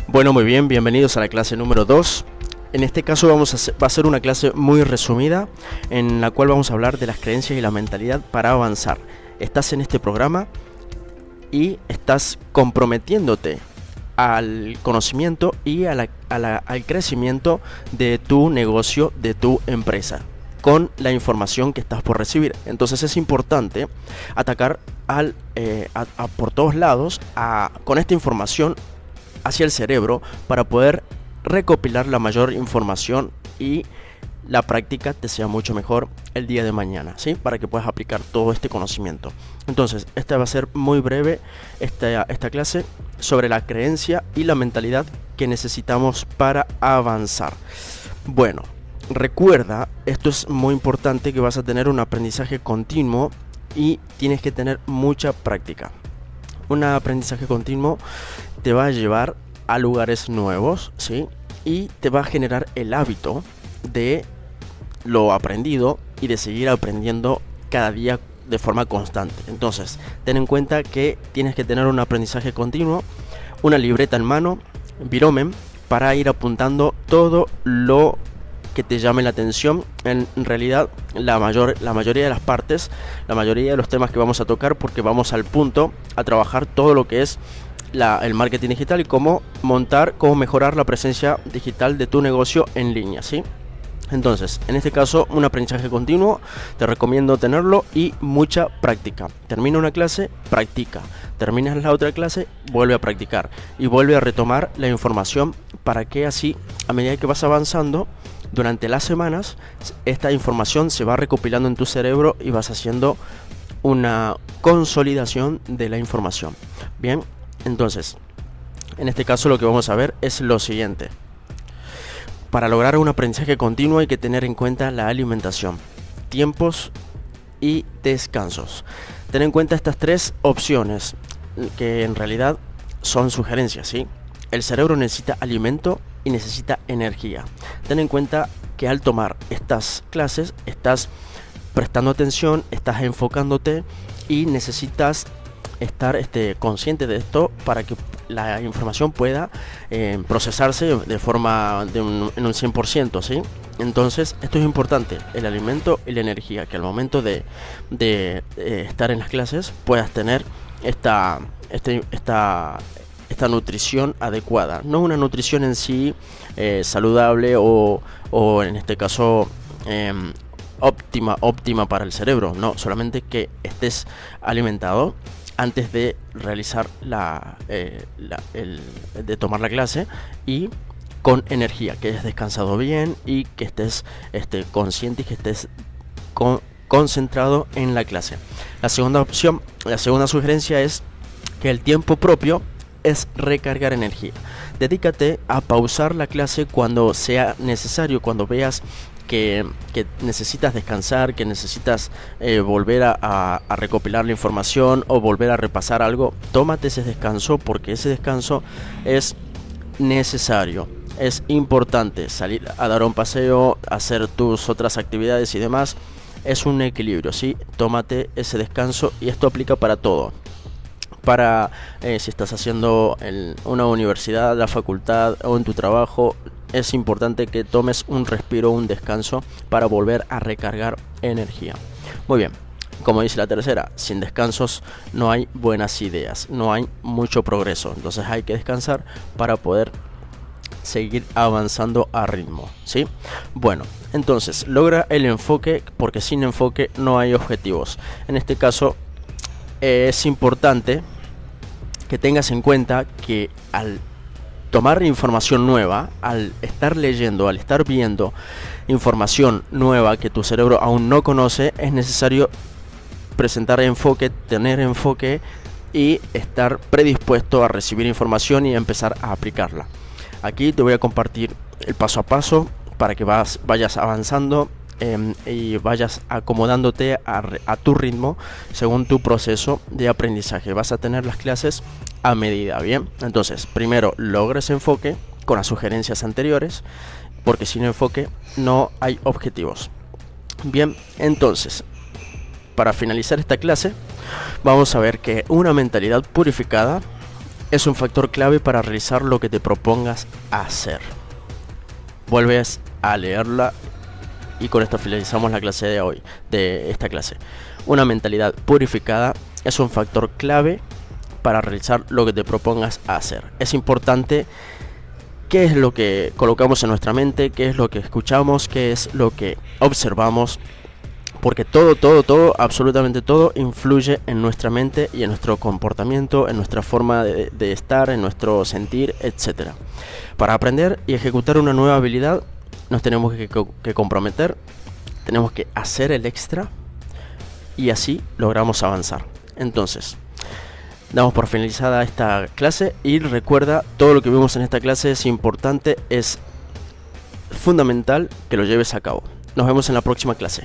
Bueno, muy bien, bienvenidos a la clase número 2. En este caso va a ser una clase muy resumida, en la cual vamos a hablar de las creencias y la mentalidad para avanzar. Estás en este programa y estás comprometiéndote al conocimiento y al crecimiento de tu negocio, de tu empresa, con la información que estás por recibir. Entonces es importante atacar por todos lados con esta información hacia el cerebro para poder recopilar la mayor información y la práctica te sea mucho mejor el día de mañana, ¿sí? Para que puedas aplicar todo este conocimiento. Entonces, esta va a ser muy breve, esta clase sobre la creencia y la mentalidad que necesitamos para avanzar. Bueno, recuerda, esto es muy importante, que vas a tener un aprendizaje continuo y tienes que tener mucha práctica. Un aprendizaje continuo te va a llevar a lugares nuevos, ¿sí? Y te va a generar el hábito de lo aprendido y de seguir aprendiendo cada día de forma constante. Entonces, ten en cuenta que tienes que tener un aprendizaje continuo, una libreta en mano, Viromen, para ir apuntando todo lo que te llame la atención. En realidad, la mayoría de las partes, la mayoría de los temas que vamos a tocar, porque vamos al punto a trabajar todo lo que es el marketing digital y cómo mejorar la presencia digital de tu negocio en línea, ¿sí? Entonces, en este caso, un aprendizaje continuo, te recomiendo tenerlo y mucha práctica. Termina una clase, practica. Terminas la otra clase, vuelve a practicar y vuelve a retomar la información para que así, a medida que vas avanzando durante las semanas, esta información se va recopilando en tu cerebro y vas haciendo una consolidación de la información. Bien, entonces, en este caso lo que vamos a ver es lo siguiente. Para lograr un aprendizaje continuo hay que tener en cuenta la alimentación, tiempos y descansos. Ten en cuenta estas tres opciones que en realidad son sugerencias, ¿sí? El cerebro necesita alimento y necesita energía. Ten en cuenta que al tomar estas clases estás prestando atención, estás enfocándote y necesitas estar consciente de esto para que la información pueda procesarse de forma en un 100%, ¿sí? Entonces, esto es importante, el alimento y la energía, que al momento de estar en las clases puedas tener esta nutrición adecuada, no una nutrición en sí saludable o en este caso óptima para el cerebro, no, solamente que estés alimentado antes de realizar de tomar la clase y con energía, que hayas descansado bien y que estés consciente y que estés concentrado en la clase. La segunda sugerencia es que el tiempo propio es recargar energía. Dedícate a pausar la clase cuando sea necesario, cuando veas que necesitas descansar, que necesitas volver a recopilar la información o volver a repasar algo. Tómate ese descanso, porque ese descanso es necesario. Es importante salir a dar un paseo, hacer tus otras actividades y demás. Es un equilibrio, ¿sí? Tómate ese descanso y esto aplica para todo. Para si estás haciendo en una universidad, la facultad o en tu trabajo, es importante que tomes un respiro, un descanso para volver a recargar energía. Muy bien, como dice la tercera, sin descansos no hay buenas ideas, no hay mucho progreso. Entonces hay que descansar para poder seguir avanzando a ritmo, ¿sí? Bueno, entonces logra el enfoque, porque sin enfoque no hay objetivos. En este caso es importante que tengas en cuenta que al tomar información nueva, al estar leyendo, al estar viendo información nueva que tu cerebro aún no conoce, es necesario presentar enfoque, tener enfoque y estar predispuesto a recibir información y empezar a aplicarla. Aquí te voy a compartir el paso a paso para que vayas avanzando y vayas acomodándote a tu ritmo según tu proceso de aprendizaje. Vas a tener las clases a medida, ¿bien? Entonces, primero logra ese enfoque con las sugerencias anteriores, porque sin enfoque no hay objetivos. Bien, entonces, para finalizar esta clase, vamos a ver que una mentalidad purificada es un factor clave para realizar lo que te propongas hacer. Vuelves a leerla y con esto finalizamos la clase de hoy, de esta clase. Una mentalidad purificada es un factor clave para realizar lo que te propongas hacer. Es importante qué es lo que colocamos en nuestra mente, qué es lo que escuchamos, qué es lo que observamos, porque todo, absolutamente todo influye en nuestra mente y en nuestro comportamiento, en nuestra forma de estar, en nuestro sentir, etc. Para aprender y ejecutar una nueva habilidad nos tenemos que comprometer, tenemos que hacer el extra y así logramos avanzar. Entonces, damos por finalizada esta clase y recuerda, todo lo que vimos en esta clase es importante, es fundamental que lo lleves a cabo. Nos vemos en la próxima clase.